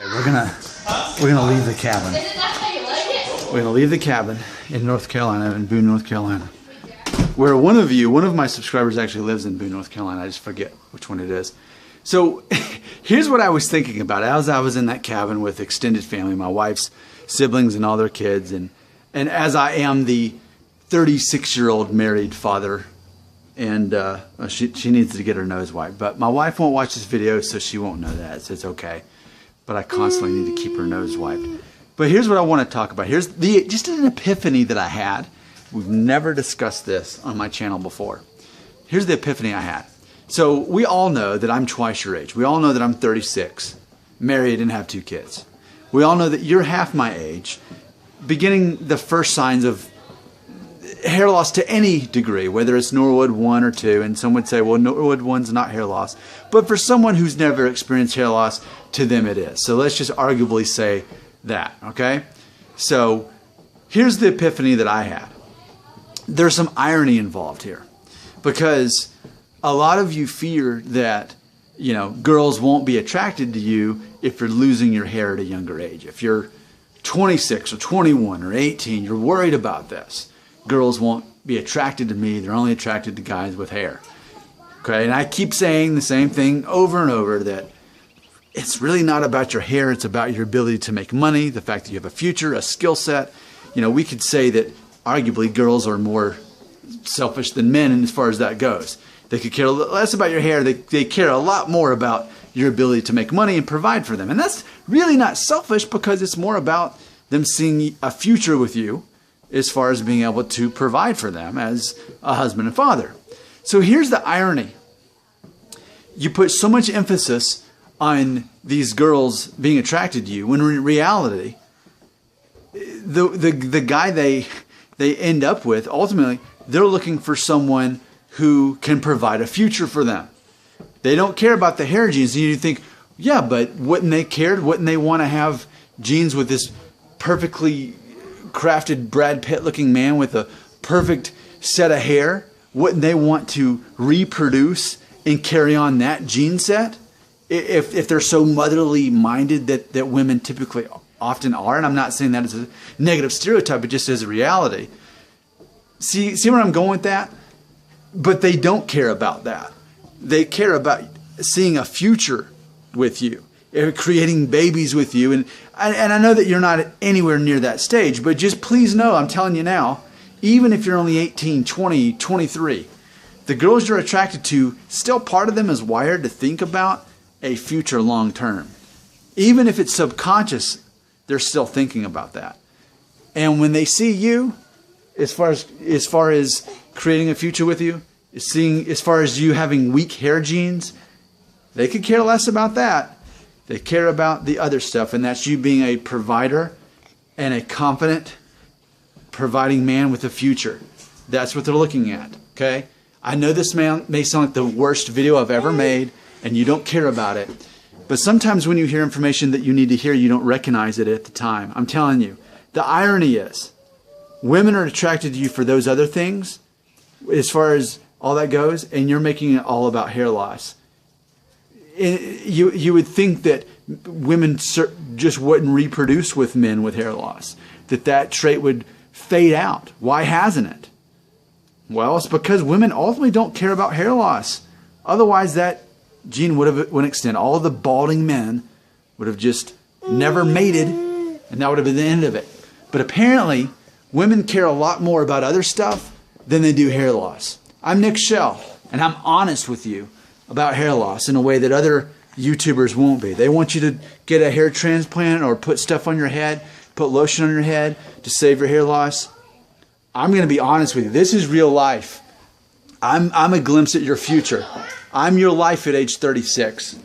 We're gonna leave the cabin. We're gonna leave the cabin in North Carolina, in Boone, North Carolina, where one of my subscribers actually lives in Boone, North Carolina. I just forget which one it is. So here's what I was thinking about as I was in that cabin with extended family, my wife's siblings and all their kids, and as I am the 36-year-old married father, and she needs to get her nose wiped. But my wife won't watch this video, so she won't know that, so it's okay. But I constantly need to keep her nose wiped. But here's what I want to talk about. Here's just an epiphany that I had. We've never discussed this on my channel before. Here's the epiphany I had. So we all know that I'm twice your age. We all know that I'm 36, married and have 2 kids. We all know that you're half my age, beginning the first signs of hair loss to any degree, whether it's Norwood 1 or 2, and some would say, well, Norwood 1's not hair loss. But for someone who's never experienced hair loss, to them it is. So let's just arguably say that, okay? So here's the epiphany that I had. There's some irony involved here, because a lot of you fear that, you know, girls won't be attracted to you if you're losing your hair at a younger age. If you're 26 or 21 or 18, you're worried about this. Girls won't be attracted to me. They're only attracted to guys with hair. Okay, and I keep saying the same thing over and over, that it's really not about your hair. It's about your ability to make money, the fact that you have a future, a skill set. You know, we could say that arguably girls are more selfish than men as far as that goes. They could care less about your hair. They care a lot more about your ability to make money and provide for them. And that's really not selfish, because it's more about them seeing a future with you as far as being able to provide for them as a husband and father. So here's the irony. You put so much emphasis on these girls being attracted to you, when in reality, the guy they end up with, ultimately, they're looking for someone who can provide a future for them. They don't care about the hair genes. And you think, yeah, but wouldn't they care? Wouldn't they want to have genes with this perfectly crafted Brad Pitt looking man with a perfect set of hair? Wouldn't they want to reproduce and carry on that gene set? If they're so motherly minded that women typically often are, and I'm not saying that as a negative stereotype, but just as a reality. See where I'm going with that? But they don't care about that. They care about seeing a future with you, creating babies with you. And I know that you're not anywhere near that stage, but just please know, I'm telling you now, even if you're only 18, 20, 23, the girls you're attracted to, still part of them is wired to think about a future long term. Even if it's subconscious, they're still thinking about that. And when they see you, as far as creating a future with you, as far as you having weak hair genes, they could care less about that. They care about the other stuff, and that's you being a provider and a confident, providing man with a future. That's what they're looking at, okay? I know this may sound like the worst video I've ever made, and you don't care about it, but sometimes when you hear information that you need to hear, you don't recognize it at the time. I'm telling you, the irony is, women are attracted to you for those other things, as far as all that goes, and you're making it all about hair loss. You would think that women just wouldn't reproduce with men with hair loss, that trait would fade out. Why hasn't it? Well, it's because women ultimately don't care about hair loss. Otherwise, that gene wouldn't extend. All of the balding men would have just never mated, and that would have been the end of it. But apparently, women care a lot more about other stuff than they do hair loss. I'm Nick Shell, and I'm honest with you about hair loss in a way that other YouTubers won't be. They want you to get a hair transplant or put stuff on your head, put lotion on your head to save your hair loss. I'm going to be honest with you. This is real life. I'm a glimpse at your future. I'm your life at age 36.